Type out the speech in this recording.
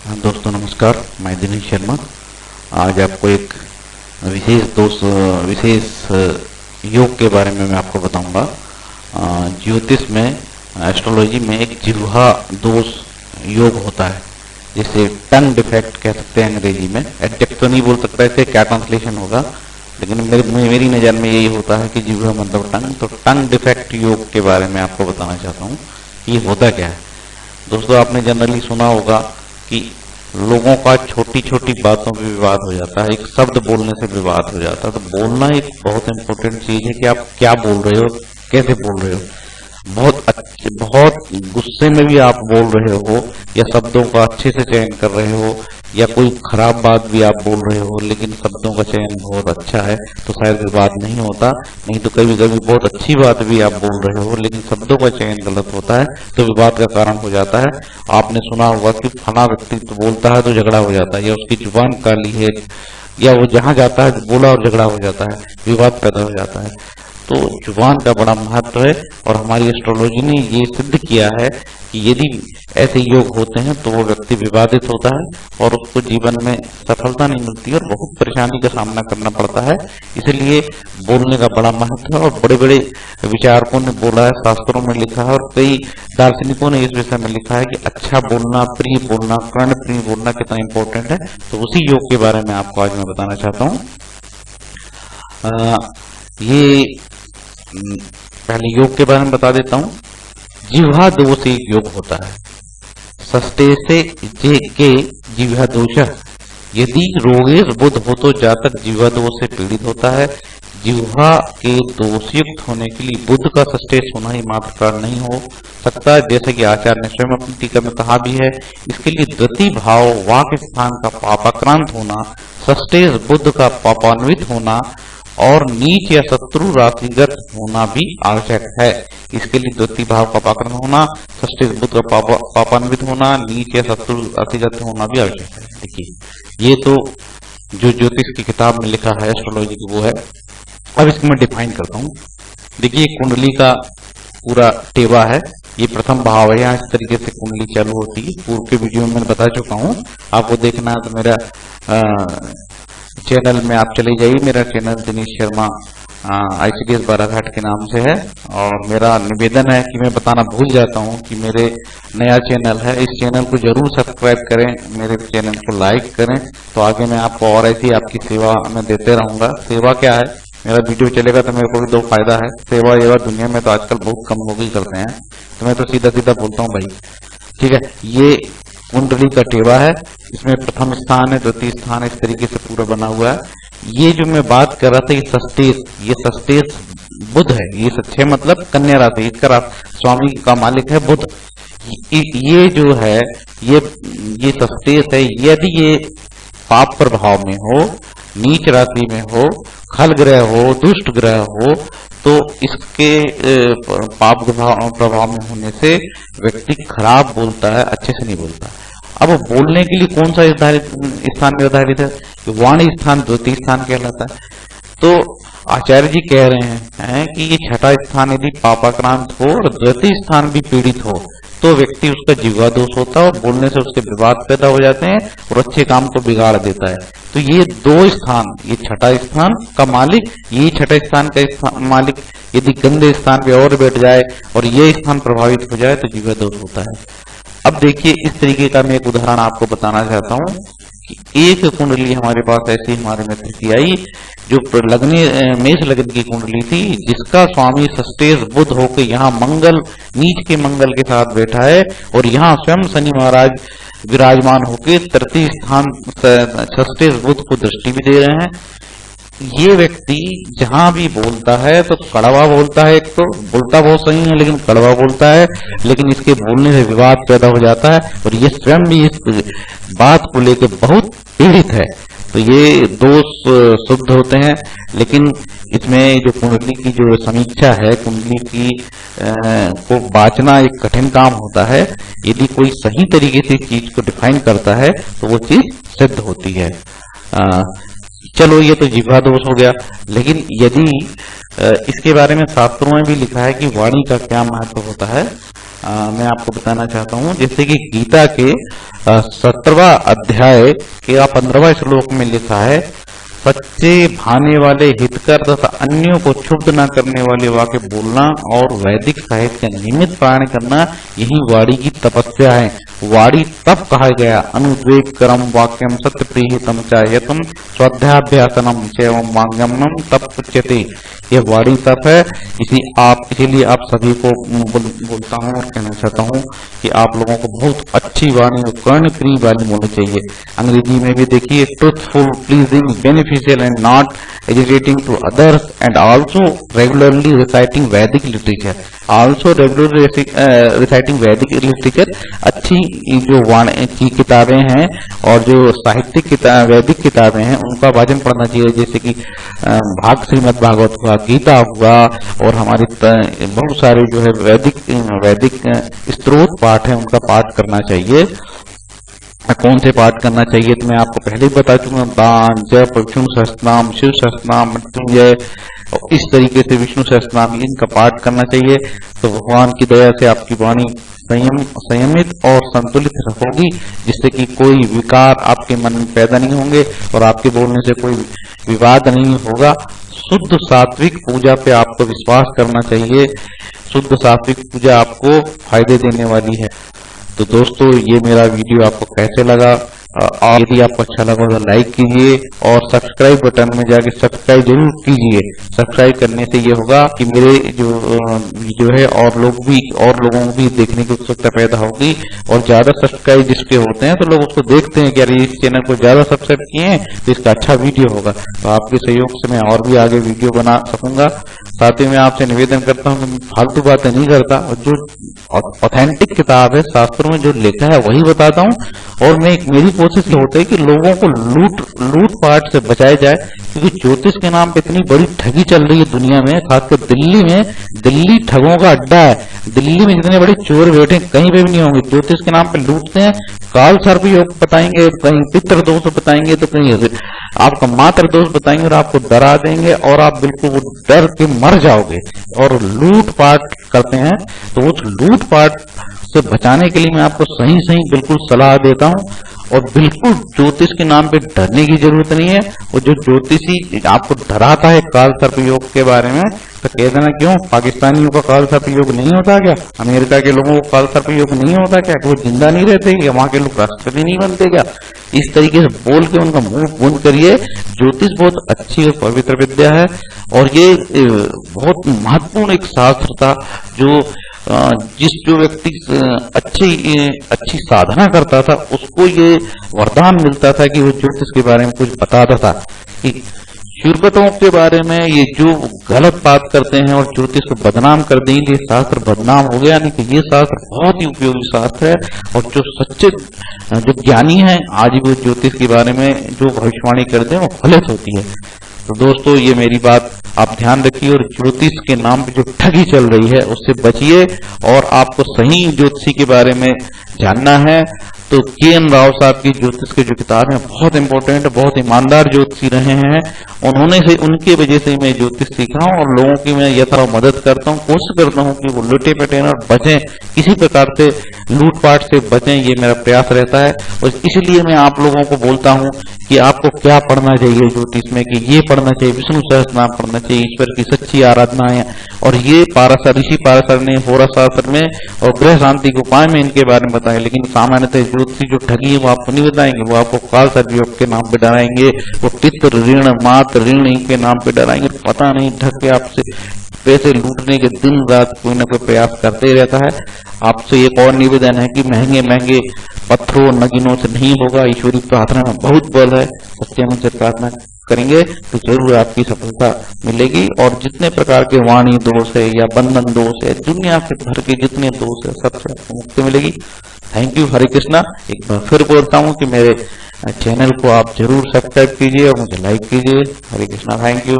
हाँ दोस्तों नमस्कार, मैं दिनेश शर्मा। आज आपको एक विशेष योग के बारे में मैं आपको बताऊंगा। ज्योतिष में, एस्ट्रोलॉजी में एक जिह्वा दोष योग होता है, जिसे टंग डिफेक्ट कह सकते हैं अंग्रेजी में। एडजेक्ट तो नहीं बोल सकता, इसे क्या ट्रांसलेशन होगा, लेकिन मेरी नज़र में यही होता है कि जिह्वा मतलब टंग। तो टंग डिफेक्ट योग के बारे में आपको बताना चाहता हूँ कि ये होता क्या है। दोस्तों, आपने जनरली सुना होगा कि लोगों का छोटी छोटी बातों पे विवाद हो जाता है, एक शब्द बोलने से विवाद हो जाता है। तो बोलना एक बहुत इंपॉर्टेंट चीज है कि आप क्या बोल रहे हो, कैसे बोल रहे हो। बहुत गुस्से में भी आप बोल रहे हो या शब्दों का अच्छे से चयन कर रहे हो, या कोई खराब बात भी आप बोल रहे हो लेकिन शब्दों का चयन बहुत अच्छा है, तो शायद विवाद नहीं होता। नहीं तो कभी कभी बहुत अच्छी बात भी आप बोल रहे हो लेकिन शब्दों का चयन गलत होता है, तो विवाद का कारण हो जाता है। आपने सुना होगा कि फला व्यक्ति तो बोलता है तो झगड़ा हो जाता है, या उसकी जुबान काली है, या वो जहां जाता है बोला और झगड़ा हो जाता है, विवाद पैदा हो जाता है। तो जुबान का बड़ा महत्व है, और हमारी एस्ट्रोलॉजी ने ये सिद्ध किया है कि यदि ऐसे योग होते हैं तो वो व्यक्ति विवादित होता है और उसको जीवन में सफलता नहीं मिलती और बहुत परेशानी का सामना करना पड़ता है। इसलिए बोलने का बड़ा महत्व है, और बड़े बड़े विचारकों ने बोला है, शास्त्रों में लिखा है, और कई दार्शनिकों ने इस विषय में लिखा है कि अच्छा बोलना, प्रिय बोलना, कर्ण प्रिय बोलना कितना इंपॉर्टेंट है। तो उसी योग के बारे में आपको आज मैं बताना चाहता हूँ। ये पहले योग के बारे में बता देता हूँ। जिह्वा दोष एक योग होता है, सस्ते से जे के जिह्वा दोष। यदि रोगेश बुध हो तो जातक जिह्वा दोष से पीड़ित होता है। जिह्वा के दोषयुक्त होने के लिए बुध का सस्टेश होना ही मात्र कारण नहीं हो सकता, जैसे कि आचार्य ने स्वयं अपनी टीका में कहा भी है। इसके लिए द्वितीय भाव वाक स्थान का पापाक्रांत होना, सस्टेश बुध का पापान्वित होना और नीच या शत्रु राशिगत होना भी आवश्यक है। इसके लिए द्वितीय भाव का पापाकरण होना, षष्ठी बुध का पापान्वित होना, नीच या शत्रु राशिगत होना भी आवश्यक है। देखिए, ये तो जो ज्योतिष की किताब में लिखा है एस्ट्रोलॉजी की वो है। अब इसको मैं डिफाइन करता हूँ। देखिए, कुंडली का पूरा टेबा है, ये प्रथम भाव है, यहाँ इस तरीके से कुंडली चालू होती है। पूर्व के वीडियो में मैंने बता चुका हूँ, आपको देखना है तो मेरा चैनल में आप चले जाइए। मेरा चैनल दिनेश शर्मा ICDS बाराघाट के नाम से है, और मेरा निवेदन है कि मैं बताना भूल जाता हूं कि मेरे नया चैनल है, इस चैनल को जरूर सब्सक्राइब करें, मेरे चैनल को लाइक करें, तो आगे मैं आपको और ऐसी आपकी सेवा मैं देते रहूंगा। सेवा क्या है, मेरा वीडियो चलेगा तो मेरे को भी दो फायदा है। सेवा एवं दुनिया में तो आजकल बहुत कम लोग ही करते हैं, तो मैं तो सीधा सीधा बोलता हूँ भाई, ठीक है। ये कुंडली का टेबा है, इसमें प्रथम स्थान है, द्वितीय स्थान है, इस तरीके से पूरा बना हुआ है। ये जो मैं बात कर रहा था, ये सस्टेश बुध है, ये सच्चे मतलब कन्या राशि, इसका स्वामी का मालिक है बुध। ये जो है ये सस्टेश है, यदि ये पाप प्रभाव में हो, नीच राशि में हो, खल ग्रह हो, दुष्ट ग्रह हो, तो इसके पाप प्रभाव में होने से व्यक्ति खराब बोलता है, अच्छे से नहीं बोलता। अब बोलने के लिए कौन सा स्थान निर्धारित है? वाणी स्थान द्वितीय स्थान कहलाता है। तो आचार्य जी कह रहे हैं कि ये छठा स्थान यदि पापाक्रांत हो और द्वितीय स्थान भी पीड़ित हो तो व्यक्ति उसका जिह्वा दोष होता है, और बोलने से उसके विवाद पैदा हो जाते हैं और अच्छे काम को बिगाड़ देता है। तो ये दो स्थान, ये छठा स्थान का मालिक, ये छठा स्थान का मालिक यदि गंदे स्थान पे और बैठ जाए और ये स्थान प्रभावित हो जाए तो जिह्वा दोष होता है। अब देखिए, इस तरीके का मैं एक उदाहरण आपको बताना चाहता हूँ कि एक कुंडली हमारे पास ऐसी हमारे मित्र की आई, जो मेष लग्न की कुंडली थी, जिसका स्वामी सस्टेश बुध होकर यहाँ मंगल, नीच के मंगल के साथ बैठा है, और यहाँ स्वयं शनि महाराज विराजमान होकर तृतीय स्थान सस्टेश बुध को दृष्टि भी दे रहे हैं। ये व्यक्ति जहां भी बोलता है तो कड़वा बोलता है, एक तो बोलता बहुत सही है लेकिन कड़वा बोलता है, लेकिन इसके बोलने से विवाद पैदा हो जाता है, और ये स्वयं भी इस बात को लेकर बहुत पीड़ित है। तो ये दोष शुद्ध होते हैं, लेकिन इसमें जो कुंडली की जो समीक्षा है, कुंडली की को बांचना एक कठिन काम होता है। यदि कोई सही तरीके से इस चीज को डिफाइन करता है तो वो चीज सिद्ध होती है। चलो, ये तो जिह्वा दोष हो गया, लेकिन यदि इसके बारे में शास्त्रों में भी लिखा है कि वाणी का क्या महत्व होता है, मैं आपको बताना चाहता हूँ। जैसे कि गीता के 17वां अध्याय के 15वां श्लोक में लिखा है, सच्चे भाने वाले हितकर तथा अन्यों को क्षुब्ध न करने वाले वाक्य बोलना और वैदिक साहित्य का नियमित पारायण करना, यही वाणी की तपस्या है। वाणी तप कहा गया, अनुद्वेग करम वाक्यम सत्य प्रीहितम चायतम स्वाध्याभ्यासनम चैवम वांगमनम तप उच्यते। यह वाणी तप है। इसीलिए आप सभी को बोलता हूँ और कहना चाहता हूँ कि आप लोगों को बहुत अच्छी वाणी और कर्णप्रिय वाणी बोलनी चाहिए। अंग्रेजी में भी देखिए, truthful, pleasing, beneficial and not irritating to others, and also regularly reciting Vedic literature. Also regularly reciting Vedic literature। अच्छी जो वाणी की किताबें हैं और जो साहित्यिक वैदिक किताबें हैं उनका वाचन पढ़ना चाहिए। जैसे कि श्रीमद् भागवत हुआ, गीता हुआ, और हमारी बहुत सारे जो है वैदिक स्त्रोत पाठ है उनका पाठ करना चाहिए। कौन से पाठ करना चाहिए तो मैं आपको पहले ही बता चुका हूँ। दान, जप, विष्णु सहस्त्रनाम, शिव सहस्त्रनाम, मृत्युंजय, और इस तरीके से विष्णु सहस्त्रनाम इनका पाठ करना चाहिए। तो भगवान की दया से आपकी वाणी संयमित और संतुलित होगी, जिससे कि कोई विकार आपके मन में पैदा नहीं होंगे और आपके बोलने से कोई विवाद नहीं होगा। शुद्ध सात्विक पूजा पे आपको विश्वास करना चाहिए। शुद्ध सात्विक पूजा आपको फायदे देने वाली है। तो दोस्तों, ये मेरा वीडियो आपको कैसे लगा? और यदि आपको अच्छा लगा तो लाइक कीजिए और सब्सक्राइब बटन में जाके सब्सक्राइब जरूर कीजिए। सब्सक्राइब करने से ये होगा कि मेरे जो वीडियो है और लोगों को भी देखने की उत्सुकता पैदा होगी, और ज्यादा सब्सक्राइब जिसके होते हैं तो लोग उसको देखते हैं कि अरे इस चैनल को ज्यादा सब्सक्राइब किए हैं तो इसका अच्छा वीडियो होगा। तो आपके सहयोग से मैं और भी आगे वीडियो बना सकूंगा। साथ ही मैं आपसे निवेदन करता हूँ कि फालतू बातें नहीं करता, और जो ऑथेंटिक किताब है, शास्त्रों में जो लिखा है वही बताता हूँ। और मेरी कोशिश ये होता है कि लोगों को लूट पाट से बचाया जाए, क्योंकि ज्योतिष के नाम पे इतनी बड़ी ठगी चल रही है दुनिया में, खासकर दिल्ली में। दिल्ली ठगों का अड्डा है। दिल्ली में जितने बड़े चोर बैठे कहीं पे भी नहीं होंगे, ज्योतिष के नाम पे लूटते हैं। काल सर्प योग बताएंगे, कहीं पितृ दोष बताएंगे, तो कहीं आपका मातृ दोष बताएंगे और आपको डरा देंगे और आप बिल्कुल डर के मर जाओगे। और लूट पाट करते हैं, तो उस लूट पाट से बचाने के लिए मैं आपको सही बिल्कुल सलाह देता हूँ। और बिल्कुल ज्योतिष के नाम पे डरने की जरूरत नहीं है। और जो ज्योतिषी आपको डराता है काल सर्प योग के बारे में, तो कह देना क्यों पाकिस्तानियों का काल सर्प योग नहीं होता क्या? अमेरिका के लोगों को काल सर्प योग नहीं होता क्या? वो जिंदा नहीं रहते क्या? वहां के लोग राष्ट्रपति नहीं बनते क्या? इस तरीके से बोल के उनका मुंह बंद करिए। ज्योतिष बहुत अच्छी और पवित्र विद्या है, और ये बहुत महत्वपूर्ण एक शास्त्र था। जो व्यक्ति अच्छी साधना करता था उसको ये वरदान मिलता था कि वो ज्योतिष के बारे में कुछ बताता था, कि शुरकटों के बारे में ये जो गलत बात करते हैं और ज्योतिष को बदनाम कर देंगे, शास्त्र बदनाम हो गया। नहीं कि ये शास्त्र बहुत ही उपयोगी शास्त्र है, और जो सच्चे जो ज्ञानी हैं आज भी वो ज्योतिष के बारे में जो भविष्यवाणी करते हैं वो फलित होती है। तो दोस्तों, ये मेरी बात आप ध्यान रखिए, और ज्योतिष के नाम पे जो ठगी चल रही है उससे बचिए। और आपको सही ज्योतिषी के बारे में जानना है तो के.एन. राव साहब की ज्योतिष की जो किताब है बहुत इंपॉर्टेंट, बहुत ईमानदार ज्योतिषी रहे हैं। उनके वजह से मैं ज्योतिष सीख रहा हूँ, और लोगों की मैं यथा मदद करता हूँ, कोशिश करता हूँ कि वो लुटे पटे और बचें, किसी प्रकार से लूटपाट से बचें। ये मेरा प्रयास रहता है। और इसलिए मैं आप लोगों को बोलता हूँ कि आपको क्या पढ़ना चाहिए ज्योतिष में, कि ये पढ़ना चाहिए, विष्णु सहस्त्रनाम पढ़ना चाहिए, ईश्वर की सच्ची आराधना है। और ये ऋषि पाराशर ने होरा शास्त्र में और ग्रह शांति को उपाय में इनके बारे में बताया। लेकिन सामान्यतः ज्योतिषी जो ठगी है वो आपको नहीं बताएंगे, वो आपको काल सर्प योग के नाम पे डराएंगे, वो पितृ ऋण मातृ ऋण के नाम पे डराएंगे। पता नहीं ढक के आपसे पैसे लूटने के दिन रात कोई ना कोई प्रयास करते ही रहता है। आपसे एक और निवेदन है कि महंगे पत्थरों नगीनों से नहीं होगा। ईश्वरी प्रार्थना में बहुत बल है। सच्चे मन से प्रार्थना करेंगे तो जरूर आपकी सफलता मिलेगी। और जितने प्रकार के वाणी दोष है या बंधन दोष है, दुनिया के भर के जितने दोष है, सबसे आपको मुक्ति मिलेगी। Thank you. हरे कृष्णा। एक बार फिर बोलता हूँ कि मेरे चैनल को आप जरूर सब्सक्राइब कीजिए और मुझे लाइक कीजिए। हरे कृष्णा। Thank you.